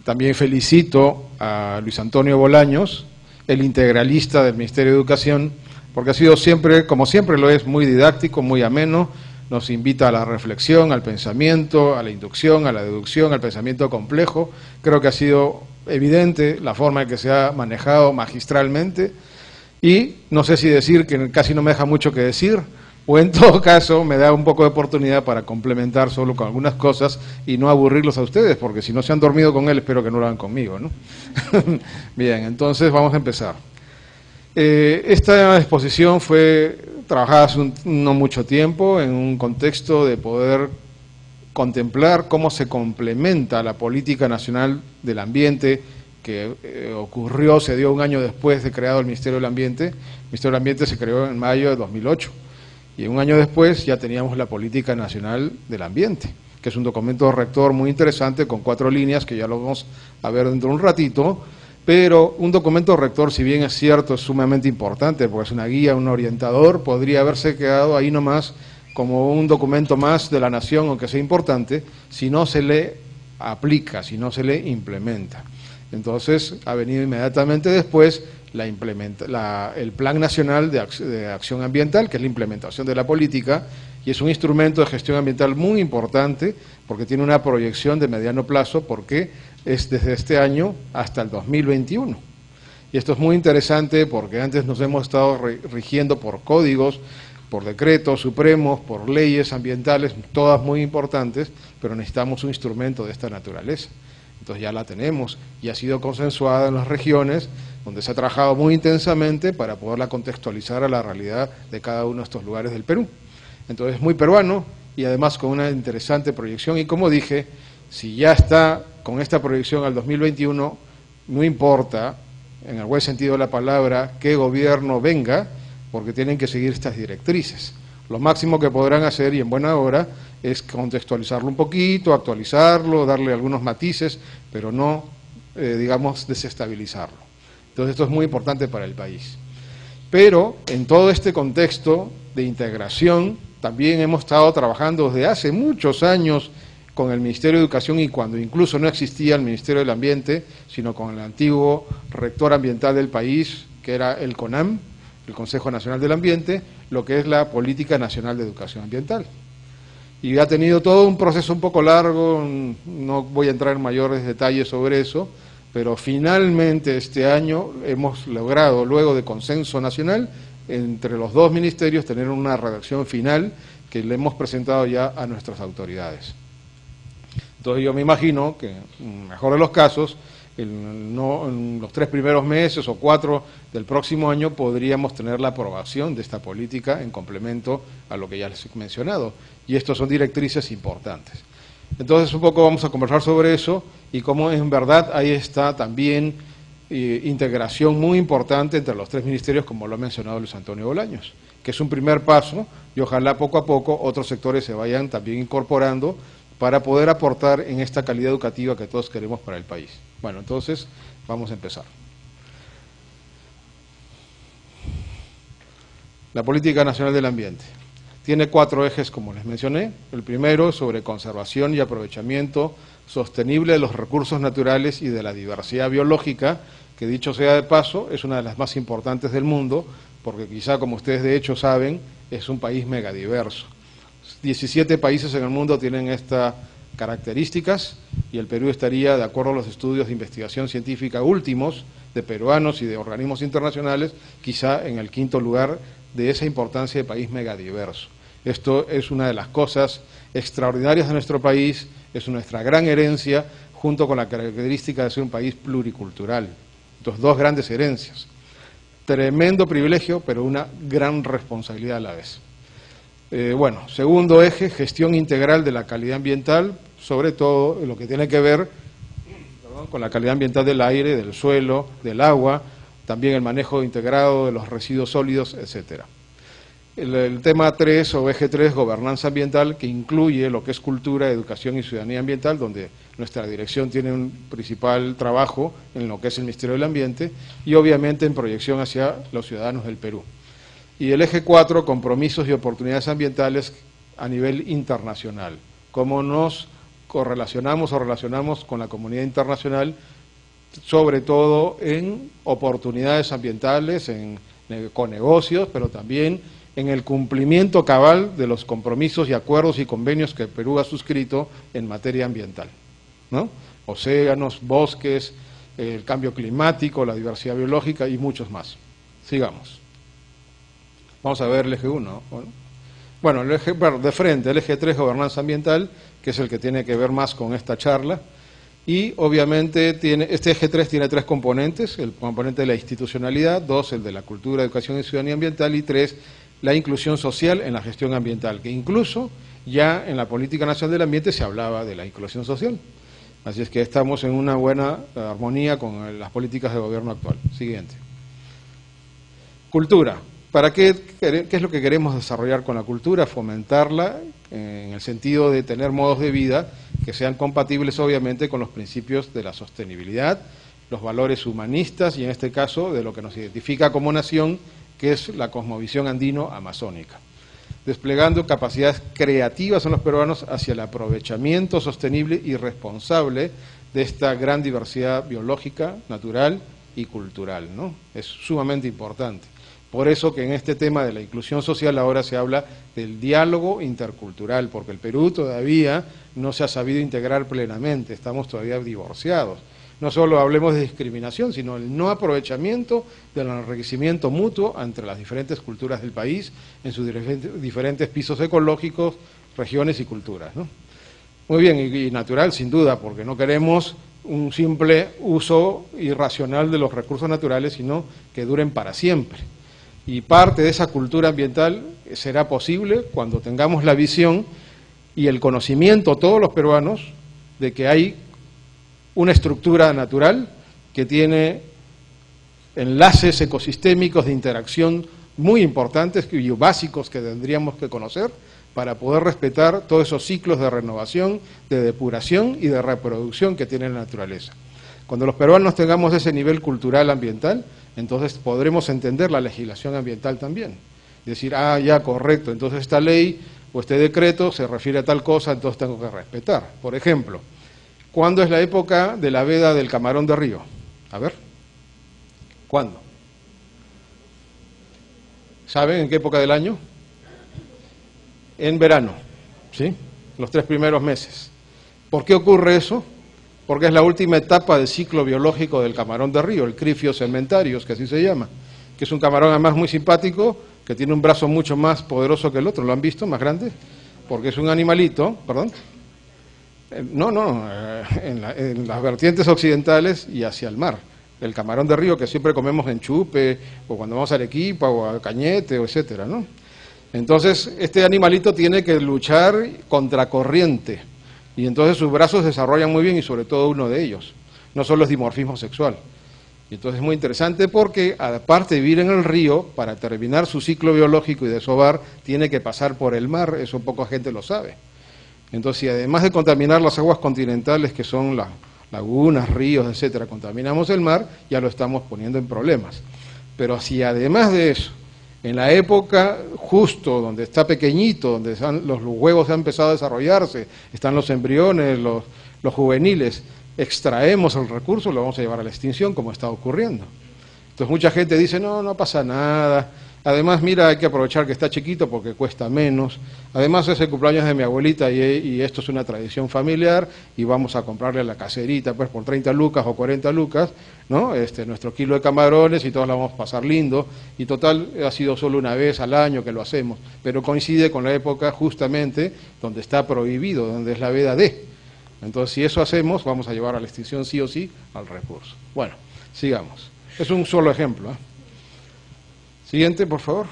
También felicito a Luis Antonio Bolaños, el integralista del Ministerio de Educación, porque ha sido siempre, como siempre lo es, muy didáctico, muy ameno, nos invita a la reflexión, al pensamiento, a la inducción, a la deducción, al pensamiento complejo. Creo que ha sido evidente la forma en que se ha manejado magistralmente y no sé si decir que casi no me deja mucho que decir, o en todo caso me da un poco de oportunidad para complementar solo con algunas cosas y no aburrirlos a ustedes, porque si no se han dormido con él, espero que no lo hagan conmigo, ¿no? Bien, entonces vamos a empezar. Esta exposición fue trabajada hace no mucho tiempo en un contexto de poder contemplar cómo se complementa la política nacional del ambiente que se dio un año después de creado el Ministerio del Ambiente. El Ministerio del Ambiente se creó en mayo de 2008 y un año después ya teníamos la Política Nacional del Ambiente, que es un documento rector muy interesante con 4 líneas que ya lo vamos a ver dentro de un ratito. Pero un documento rector, si bien es cierto, es sumamente importante, porque es una guía, un orientador, podría haberse quedado ahí nomás como un documento más de la nación, aunque sea importante, si no se le aplica, si no se le implementa. Entonces, ha venido inmediatamente después el Plan Nacional de Acción Ambiental, que es la implementación de la política, y es un instrumento de gestión ambiental muy importante, porque tiene una proyección de mediano plazo, porque es desde este año hasta el 2021. Y esto es muy interesante porque antes nos hemos estado rigiendo por códigos, por decretos supremos, por leyes ambientales, todas muy importantes, pero necesitamos un instrumento de esta naturaleza. Entonces ya la tenemos y ha sido consensuada en las regiones, donde se ha trabajado muy intensamente para poderla contextualizar a la realidad de cada uno de estos lugares del Perú. Entonces es muy peruano y además con una interesante proyección y, como dije, si ya está con esta proyección al 2021, no importa, en el buen sentido de la palabra, qué gobierno venga, porque tienen que seguir estas directrices. Lo máximo que podrán hacer, y en buena hora, es contextualizarlo un poquito, actualizarlo, darle algunos matices, pero no, digamos, desestabilizarlo. Entonces esto es muy importante para el país. Pero en todo este contexto de integración, también hemos estado trabajando desde hace muchos años con el Ministerio de Educación y cuando incluso no existía el Ministerio del Ambiente, sino con el antiguo rector ambiental del país, que era el CONAM, el Consejo Nacional del Ambiente, lo que es la Política Nacional de Educación Ambiental. Y ha tenido todo un proceso un poco largo, no voy a entrar en mayores detalles sobre eso, pero finalmente este año hemos logrado, luego de consenso nacional, entre los 2 ministerios, tener una redacción final que le hemos presentado ya a nuestras autoridades. Entonces yo me imagino que, en el mejor de los casos, en los 3 primeros meses o 4 del próximo año podríamos tener la aprobación de esta política en complemento a lo que ya les he mencionado. Y estos son directrices importantes. Entonces un poco vamos a conversar sobre eso y cómo en verdad ahí está también integración muy importante entre los 3 ministerios, como lo ha mencionado Luis Antonio Bolaños, que es un primer paso y ojalá poco a poco otros sectores se vayan también incorporando para poder aportar en esta calidad educativa que todos queremos para el país. Bueno, entonces vamos a empezar. La Política Nacional del Ambiente tiene 4 ejes, como les mencioné. El primero, sobre conservación y aprovechamiento sostenible de los recursos naturales y de la diversidad biológica, que dicho sea de paso, es una de las más importantes del mundo, porque quizá, como ustedes de hecho saben, es un país megadiverso. 17 países en el mundo tienen estas características y el Perú estaría, de acuerdo a los estudios de investigación científica últimos de peruanos y de organismos internacionales, quizá en el 5º lugar de esa importancia de país megadiverso. Esto es una de las cosas extraordinarias de nuestro país, es nuestra gran herencia, junto con la característica de ser un país pluricultural. Entonces, 2 grandes herencias. Tremendo privilegio, pero una gran responsabilidad a la vez. Bueno, segundo eje, gestión integral de la calidad ambiental, sobre todo lo que tiene que ver con la calidad ambiental del aire, del suelo, del agua, también el manejo integrado de los residuos sólidos, etcétera. El tema 3 o eje 3, gobernanza ambiental, que incluye lo que es cultura, educación y ciudadanía ambiental, donde nuestra dirección tiene un principal trabajo en lo que es el Ministerio del Ambiente y obviamente en proyección hacia los ciudadanos del Perú. Y el eje 4, compromisos y oportunidades ambientales a nivel internacional. Cómo nos correlacionamos o relacionamos con la comunidad internacional, sobre todo en oportunidades ambientales, con negocios, pero también en el cumplimiento cabal de los compromisos y acuerdos y convenios que Perú ha suscrito en materia ambiental, ¿no? Océanos, bosques, el cambio climático, la diversidad biológica y muchos más. Sigamos. Vamos a ver el eje 1. Bueno, el eje de frente, el eje 3, gobernanza ambiental, que es el que tiene que ver más con esta charla. Y obviamente este eje 3 tiene 3 componentes: el componente de la institucionalidad, 2 el de la cultura, educación y ciudadanía ambiental, y 3 la inclusión social en la gestión ambiental, que incluso ya en la Política Nacional del Ambiente se hablaba de la inclusión social. Así es que estamos en una buena armonía con las políticas de gobierno actual. Siguiente. Cultura. ¿Para qué es lo que queremos desarrollar con la cultura? Fomentarla en el sentido de tener modos de vida que sean compatibles obviamente con los principios de la sostenibilidad, los valores humanistas y en este caso de lo que nos identifica como nación, que es la cosmovisión andino-amazónica. Desplegando capacidades creativas en los peruanos hacia el aprovechamiento sostenible y responsable de esta gran diversidad biológica, natural y cultural, ¿no? Es sumamente importante. Por eso que en este tema de la inclusión social ahora se habla del diálogo intercultural, porque el Perú todavía no se ha sabido integrar plenamente, estamos todavía divorciados. No solo hablemos de discriminación, sino el no aprovechamiento del enriquecimiento mutuo entre las diferentes culturas del país en sus diferentes pisos ecológicos, regiones y culturas, ¿no? Muy bien, y natural sin duda, porque no queremos un simple uso irracional de los recursos naturales, sino que duren para siempre. Y parte de esa cultura ambiental será posible cuando tengamos la visión y el conocimiento, todos los peruanos, de que hay una estructura natural que tiene enlaces ecosistémicos de interacción muy importantes y básicos que tendríamos que conocer para poder respetar todos esos ciclos de renovación, de depuración y de reproducción que tiene la naturaleza. Cuando los peruanos tengamos ese nivel cultural ambiental, entonces podremos entender la legislación ambiental también. Decir, ya, correcto, entonces esta ley o este decreto se refiere a tal cosa, entonces tengo que respetar. Por ejemplo, ¿cuándo es la época de la veda del camarón de río? A ver, ¿cuándo? ¿Saben en qué época del año? En verano, ¿sí? Los 3 primeros meses. ¿Por qué ocurre eso? Porque es la última etapa del ciclo biológico del camarón de río, el Crifios cementarios, que así se llama, que es un camarón además muy simpático, que tiene un brazo mucho más poderoso que el otro. ¿Lo han visto? Más grande, porque es un animalito, perdón. En las vertientes occidentales y hacia el mar. El camarón de río que siempre comemos en Chupe, o cuando vamos a Arequipa, o a Cañete, o etcétera, ¿no? Entonces, este animalito tiene que luchar contracorriente, y entonces sus brazos se desarrollan muy bien, y sobre todo uno de ellos. No solo es dimorfismo sexual. Y entonces es muy interesante porque, aparte de vivir en el río, para terminar su ciclo biológico y desovar, tiene que pasar por el mar, eso poca gente lo sabe. Entonces, si además de contaminar las aguas continentales, que son las lagunas, ríos, etcétera, contaminamos el mar, ya lo estamos poniendo en problemas. Pero si además de eso, en la época justo donde está pequeñito, donde los huevos han empezado a desarrollarse, están los embriones, los juveniles, extraemos el recurso, lo vamos a llevar a la extinción, como está ocurriendo. Entonces mucha gente dice, no pasa nada. Además, mira, hay que aprovechar que está chiquito porque cuesta menos. Además, es el cumpleaños de mi abuelita y esto es una tradición familiar y vamos a comprarle a la caserita pues por 30 lucas o 40 lucas, ¿no? Nuestro kilo de camarones y todos la vamos a pasar lindo. Y total, ha sido solo una vez al año que lo hacemos, pero coincide con la época justamente donde está prohibido, donde es la veda de. Entonces, si eso hacemos, vamos a llevar a la extinción sí o sí al recurso. Bueno, sigamos. Es un solo ejemplo, ¿eh? Siguiente, por favor.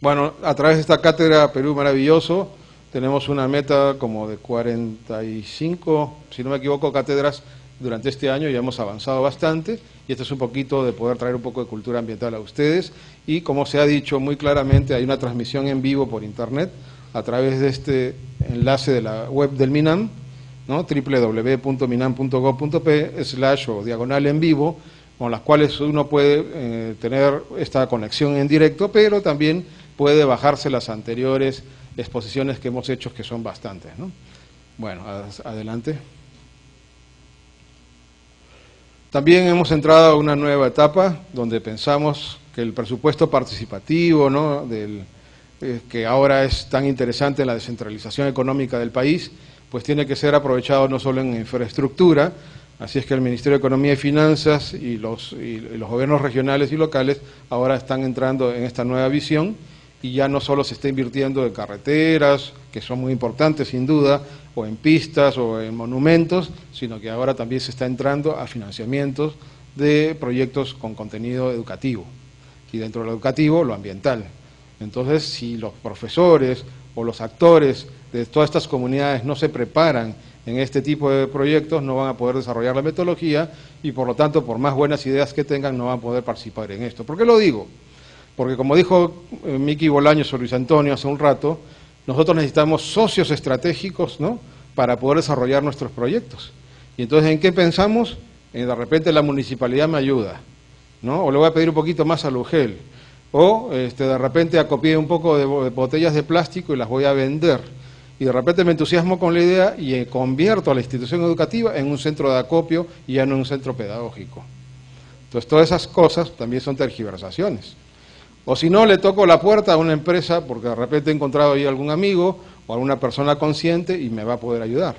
Bueno, a través de esta cátedra Perú Maravilloso tenemos una meta como de 45, si no me equivoco, cátedras durante este año. Ya hemos avanzado bastante y este es un poquito de poder traer un poco de cultura ambiental a ustedes. Y como se ha dicho muy claramente, hay una transmisión en vivo por internet a través de este enlace de la web del MINAM, ¿no? www.minam.gov.p/en vivo, con las cuales uno puede tener esta conexión en directo, pero también puede bajarse las anteriores exposiciones que hemos hecho, que son bastantes, ¿no? Bueno, adelante. También hemos entrado a una nueva etapa donde pensamos que el presupuesto participativo, ¿no?, que ahora es tan interesante en la descentralización económica del país, pues tiene que ser aprovechado no solo en infraestructura. Así es que el Ministerio de Economía y Finanzas y los gobiernos regionales y locales ahora están entrando en esta nueva visión, y ya no solo se está invirtiendo en carreteras, que son muy importantes sin duda, o en pistas o en monumentos, sino que ahora también se está entrando a financiamientos de proyectos con contenido educativo, y dentro de lo educativo, lo ambiental. Entonces, si los profesores o los actores de todas estas comunidades no se preparan en este tipo de proyectos, no van a poder desarrollar la metodología y, por lo tanto, por más buenas ideas que tengan, no van a poder participar en esto. ¿Por qué lo digo? Porque, como dijo Miki Bolaños o Luis Antonio hace un rato, nosotros necesitamos socios estratégicos, ¿no?, para poder desarrollar nuestros proyectos. Y entonces, ¿en qué pensamos? De repente la municipalidad me ayuda, ¿no?, o le voy a pedir un poquito más al UGEL, o de repente acopié un poco de botellas de plástico y las voy a vender. Y de repente me entusiasmo con la idea y convierto a la institución educativa en un centro de acopio y ya no en un centro pedagógico. Entonces, todas esas cosas también son tergiversaciones. O si no, le toco la puerta a una empresa porque de repente he encontrado ahí algún amigo o alguna persona consciente y me va a poder ayudar.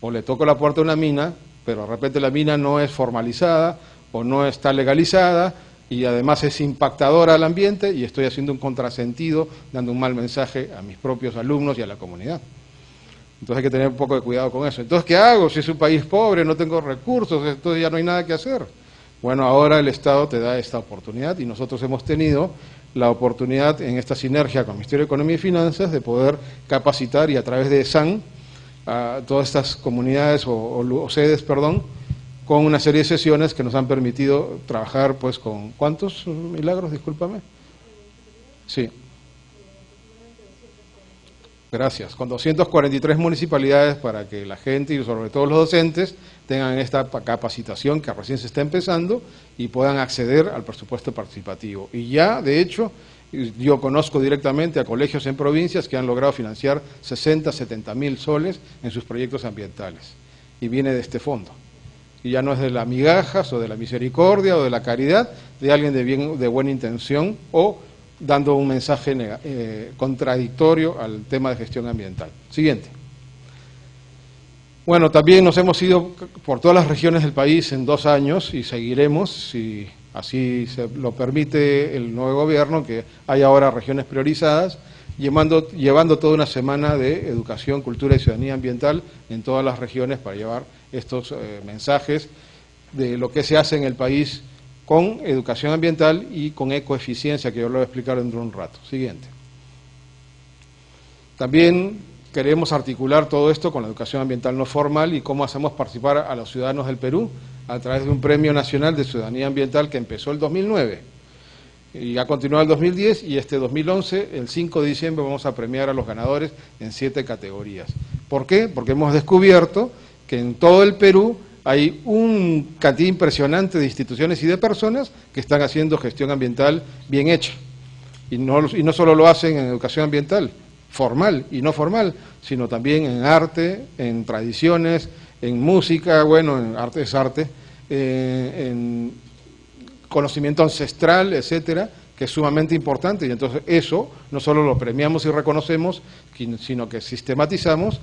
O le toco la puerta a una mina, pero de repente la mina no es formalizada o no está legalizada y además es impactadora al ambiente, y estoy haciendo un contrasentido, dando un mal mensaje a mis propios alumnos y a la comunidad. Entonces hay que tener un poco de cuidado con eso. Entonces, ¿qué hago? Si es un país pobre, no tengo recursos, entonces ya no hay nada que hacer. Bueno, ahora el Estado te da esta oportunidad, y nosotros hemos tenido la oportunidad en esta sinergia con el Ministerio de Economía y Finanzas de poder capacitar, y a través de SAN, a todas estas comunidades o sedes, con una serie de sesiones que nos han permitido trabajar pues con... ¿Cuántos milagros? Discúlpame. Sí. Gracias. Con 243 municipalidades para que la gente y sobre todo los docentes tengan esta capacitación que recién se está empezando y puedan acceder al presupuesto participativo. Y ya, de hecho, yo conozco directamente a colegios en provincias que han logrado financiar 60, 70 mil soles en sus proyectos ambientales. Y viene de este fondo. Y ya no es de las migajas o de la misericordia o de la caridad de alguien de buena intención o dando un mensaje contradictorio al tema de gestión ambiental. Siguiente. Bueno, también nos hemos ido por todas las regiones del país en 2 años y seguiremos, si así se lo permite el nuevo gobierno, que hay ahora regiones priorizadas, llevando toda una semana de educación, cultura y ciudadanía ambiental en todas las regiones para llevar estos mensajes de lo que se hace en el país con educación ambiental y con ecoeficiencia, que yo lo voy a explicar dentro de un rato. Siguiente. También queremos articular todo esto con la educación ambiental no formal y cómo hacemos participar a los ciudadanos del Perú a través de un Premio Nacional de Ciudadanía Ambiental que empezó el 2009 y ha continuado el 2010, y este 2011, el 5 de diciembre, vamos a premiar a los ganadores en 7 categorías. ¿Por qué? Porque hemos descubierto que en todo el Perú hay un cantidad impresionante de instituciones y de personas que están haciendo gestión ambiental bien hecha. Y no solo lo hacen en educación ambiental formal y no formal, sino también en arte, en tradiciones, en música, bueno, en arte es arte, en conocimiento ancestral, etcétera, que es sumamente importante. Y entonces eso no solo lo premiamos y reconocemos, sino que sistematizamos